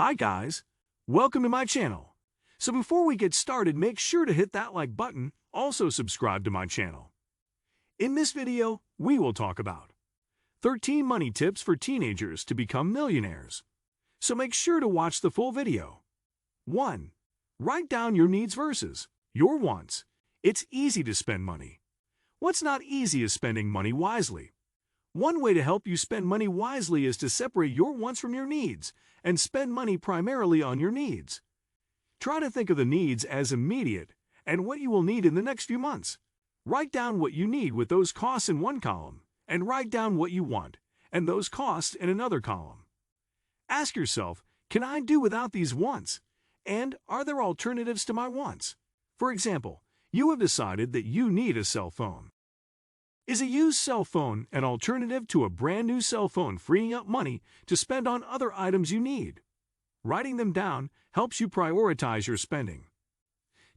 Hi guys, welcome to my channel. So before we get started, make sure to hit that like button, also subscribe to my channel. In this video, we will talk about 13 money tips for teenagers to become millionaires. So make sure to watch the full video. 1. Write down your needs versus your wants. It's easy to spend money. What's not easy is spending money wisely. One way to help you spend money wisely is to separate your wants from your needs and spend money primarily on your needs. Try to think of the needs as immediate and what you will need in the next few months. Write down what you need with those costs in one column and write down what you want and those costs in another column. Ask yourself, can I do without these wants? And are there alternatives to my wants? For example, you have decided that you need a cell phone. Is a used cell phone an alternative to a brand new cell phone, freeing up money to spend on other items you need? Writing them down helps you prioritize your spending.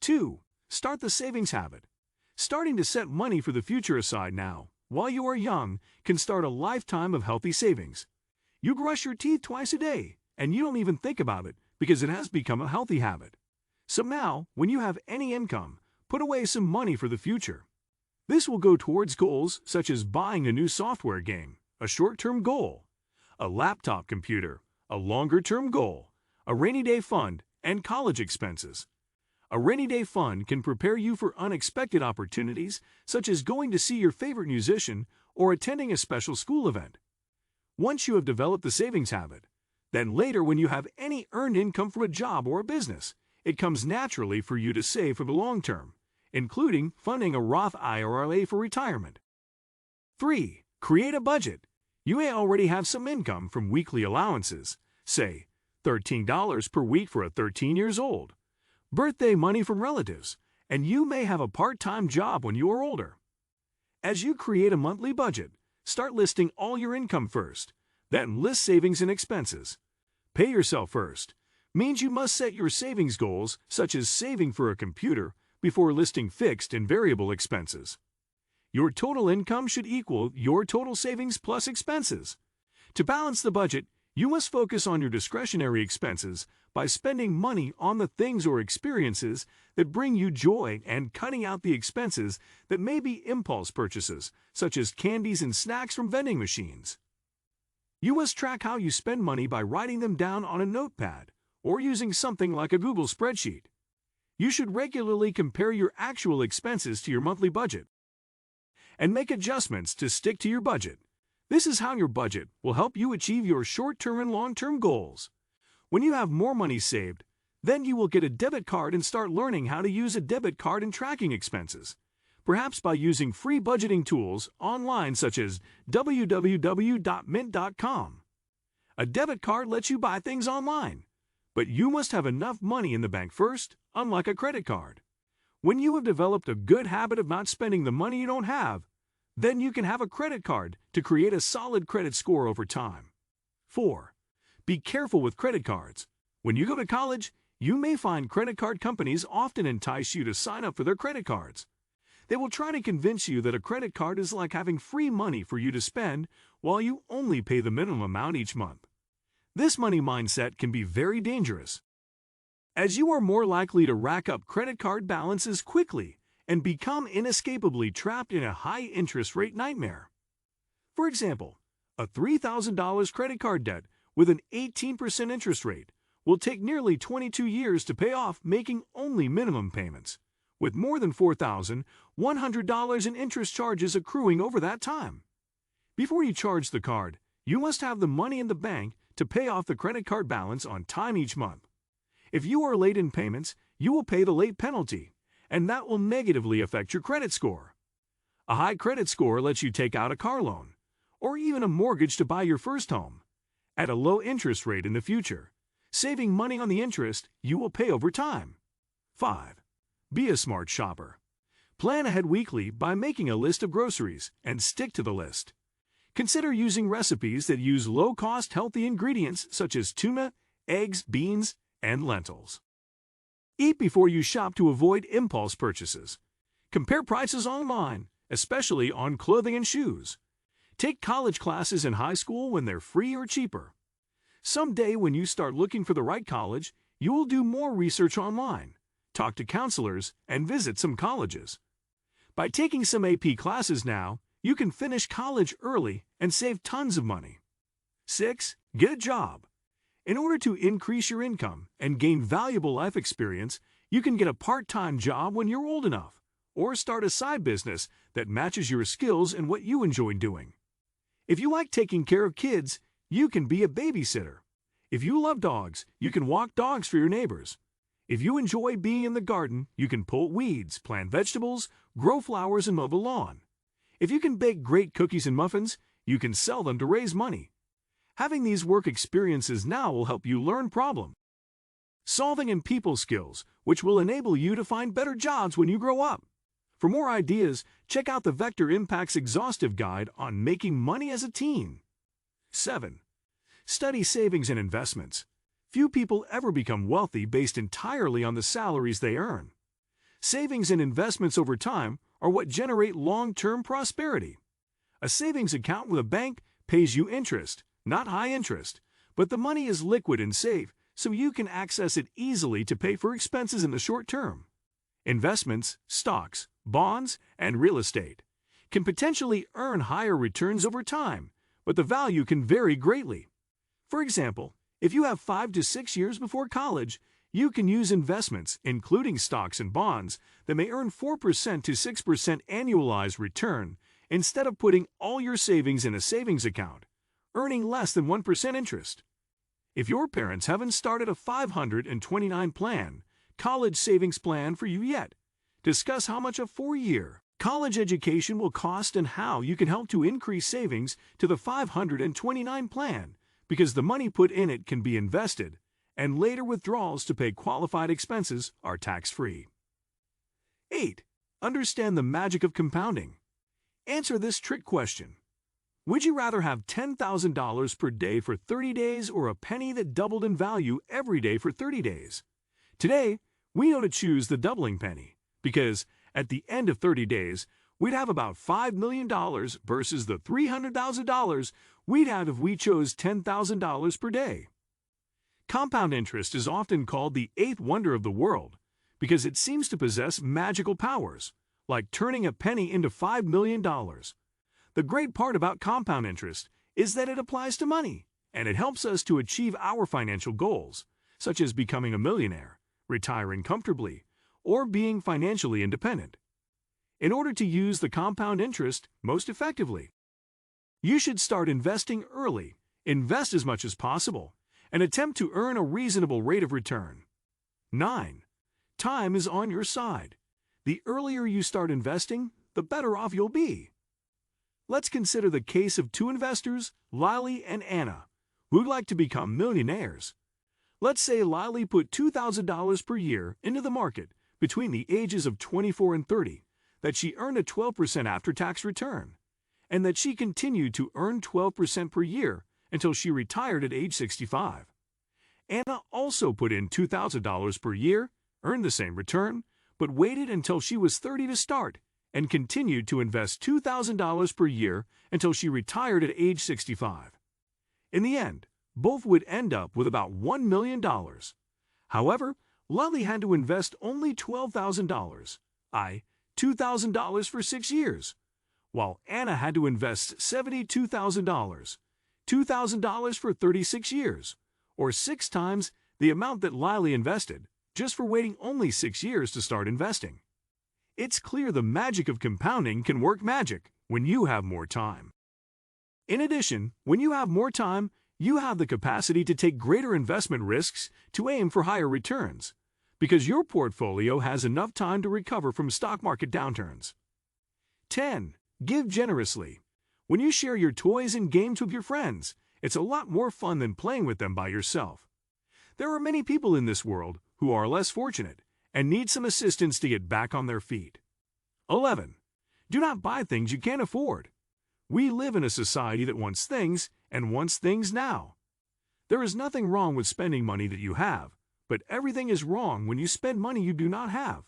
2. Start the savings habit. Starting to set money for the future aside now, while you are young, can start a lifetime of healthy savings. You brush your teeth twice a day, and you don't even think about it because it has become a healthy habit. So now, when you have any income, put away some money for the future. This will go towards goals such as buying a new software game, a short-term goal, a laptop computer, a longer-term goal, a rainy day fund, and college expenses. A rainy day fund can prepare you for unexpected opportunities such as going to see your favorite musician or attending a special school event. Once you have developed the savings habit, then later when you have any earned income from a job or a business, it comes naturally for you to save for the long term, including funding a Roth IRA for retirement. 3. Create a budget. You may already have some income from weekly allowances, say $13 per week for a 13 years old, birthday money from relatives, and you may have a part-time job when you are older. As you create a monthly budget, start listing all your income first, then list savings and expenses. Pay yourself first means you must set your savings goals, such as saving for a computer, before listing fixed and variable expenses. Your total income should equal your total savings plus expenses. To balance the budget, you must focus on your discretionary expenses by spending money on the things or experiences that bring you joy and cutting out the expenses that may be impulse purchases, such as candies and snacks from vending machines. You must track how you spend money by writing them down on a notepad or using something like a Google spreadsheet. You should regularly compare your actual expenses to your monthly budget and make adjustments to stick to your budget. This is how your budget will help you achieve your short-term and long-term goals. When you have more money saved, then you will get a debit card and start learning how to use a debit card in tracking expenses, perhaps by using free budgeting tools online such as www.mint.com. A debit card lets you buy things online, but you must have enough money in the bank first, unlike a credit card. When you have developed a good habit of not spending the money you don't have, then you can have a credit card to create a solid credit score over time. 4. Be careful with credit cards. When you go to college, you may find credit card companies often entice you to sign up for their credit cards. They will try to convince you that a credit card is like having free money for you to spend while you only pay the minimum amount each month. This money mindset can be very dangerous, as you are more likely to rack up credit card balances quickly and become inescapably trapped in a high interest rate nightmare. For example, a $3,000 credit card debt with an 18% interest rate will take nearly 22 years to pay off, making only minimum payments, with more than $4,100 in interest charges accruing over that time. Before you charge the card, you must have the money in the bank to pay off the credit card balance on time each month. If you are late in payments, you will pay the late penalty, and that will negatively affect your credit score. A high credit score lets you take out a car loan, or even a mortgage to buy your first home, at a low interest rate in the future, saving money on the interest you will pay over time. 5. Be a smart shopper. Plan ahead weekly by making a list of groceries and stick to the list. Consider using recipes that use low-cost, healthy ingredients such as tuna, eggs, beans, and lentils. Eat before you shop to avoid impulse purchases. Compare prices online, especially on clothing and shoes. Take college classes in high school when they're free or cheaper. Someday when you start looking for the right college, you will do more research online, talk to counselors, and visit some colleges. By taking some AP classes now, you can finish college early and save tons of money. 6. Get a job. In order to increase your income and gain valuable life experience, you can get a part-time job when you're old enough, or start a side business that matches your skills and what you enjoy doing. If you like taking care of kids, you can be a babysitter. If you love dogs, you can walk dogs for your neighbors. If you enjoy being in the garden, you can pull weeds, plant vegetables, grow flowers, and mow the lawn. If you can bake great cookies and muffins, you can sell them to raise money. Having these work experiences now will help you learn problem solving and people skills, which will enable you to find better jobs when you grow up. For more ideas, check out the Vector Impact's exhaustive guide on making money as a teen. 7. Study savings and investments. Few people ever become wealthy based entirely on the salaries they earn. Savings and investments over time are what generate long-term prosperity. A savings account with a bank pays you interest, not high interest, but the money is liquid and safe, so you can access it easily to pay for expenses in the short term. Investments, stocks, bonds, and real estate can potentially earn higher returns over time, but the value can vary greatly. For example, if you have 5 to 6 years before college, you can use investments, including stocks and bonds, that may earn 4% to 6% annualized return instead of putting all your savings in a savings account, earning less than 1% interest. If your parents haven't started a 529 plan, college savings plan for you yet, discuss how much a 4-year college education will cost and how you can help to increase savings to the 529 plan, because the money put in it can be invested, and later withdrawals to pay qualified expenses are tax-free. 8. Understand the magic of compounding. Answer this trick question. Would you rather have $10,000 per day for 30 days or a penny that doubled in value every day for 30 days? Today, we know to choose the doubling penny, because at the end of 30 days, we'd have about $5 million versus the $300,000 we'd have if we chose $10,000 per day. Compound interest is often called the eighth wonder of the world because it seems to possess magical powers, like turning a penny into $5 million. The great part about compound interest is that it applies to money, and it helps us to achieve our financial goals, such as becoming a millionaire, retiring comfortably, or being financially independent. In order to use the compound interest most effectively, you should start investing early, invest as much as possible, and attempt to earn a reasonable rate of return. 9. Time is on your side. The earlier you start investing, the better off you'll be. Let's consider the case of two investors, Lily and Anna, who'd like to become millionaires. Let's say Lily put $2,000 per year into the market between the ages of 24 and 30, that she earned a 12% after-tax return, and that she continued to earn 12% per year until she retired at age 65. Anna also put in $2,000 per year, earned the same return, but waited until she was 30 to start, and continued to invest $2,000 per year until she retired at age 65. In the end, both would end up with about $1 million. However, Lily had to invest only $12,000, $2,000 for 6 years, while Anna had to invest $72,000, $2,000 for 36 years, or 6 times the amount that Lily invested, just for waiting only 6 years to start investing. It's clear the magic of compounding can work magic when you have more time. In addition, when you have more time, you have the capacity to take greater investment risks to aim for higher returns, because your portfolio has enough time to recover from stock market downturns. 10. Give generously. When you share your toys and games with your friends, it's a lot more fun than playing with them by yourself. There are many people in this world who are less fortunate and need some assistance to get back on their feet. 11. Do not buy things you can't afford. We live in a society that wants things and wants things now. There is nothing wrong with spending money that you have, but everything is wrong when you spend money you do not have.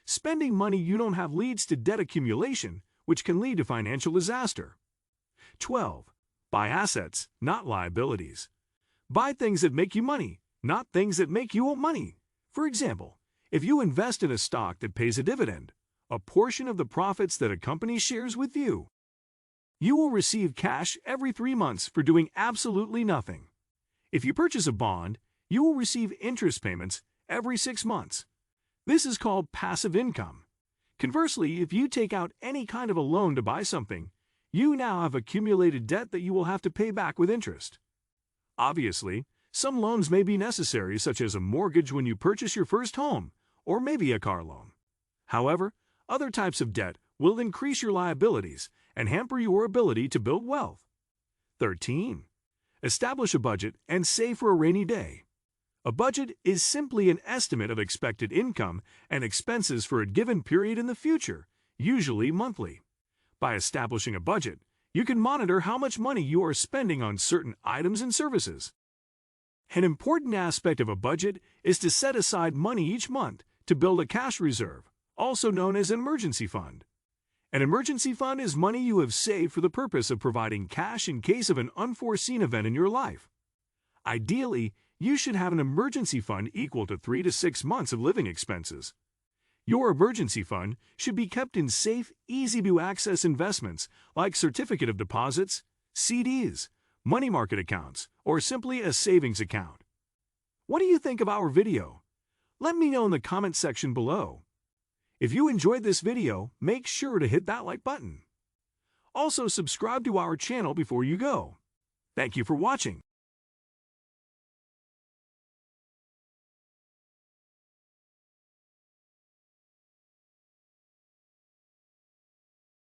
Spending money you don't have leads to debt accumulation, which can lead to financial disaster. 12. Buy assets, not liabilities. Buy things that make you money, not things that make you money. For example, if you invest in a stock that pays a dividend, a portion of the profits that a company shares with you, you will receive cash every 3 months for doing absolutely nothing. If you purchase a bond, you will receive interest payments every 6 months. This is called passive income. Conversely, if you take out any kind of a loan to buy something, you now have accumulated debt that you will have to pay back with interest. Obviously, some loans may be necessary, such as a mortgage when you purchase your first home, or maybe a car loan. However, other types of debt will increase your liabilities and hamper your ability to build wealth. 13. Establish a budget and save for a rainy day. A budget is simply an estimate of expected income and expenses for a given period in the future, usually monthly. By establishing a budget, you can monitor how much money you are spending on certain items and services. An important aspect of a budget is to set aside money each month to build a cash reserve, also known as an emergency fund. An emergency fund is money you have saved for the purpose of providing cash in case of an unforeseen event in your life. Ideally, you should have an emergency fund equal to 3 to 6 months of living expenses. Your emergency fund should be kept in safe, easy-to-access investments like certificate of deposits, CDs, money market accounts, or simply a savings account. What do you think of our video? Let me know in the comment section below. If you enjoyed this video, make sure to hit that like button. Also, subscribe to our channel before you go. Thank you for watching.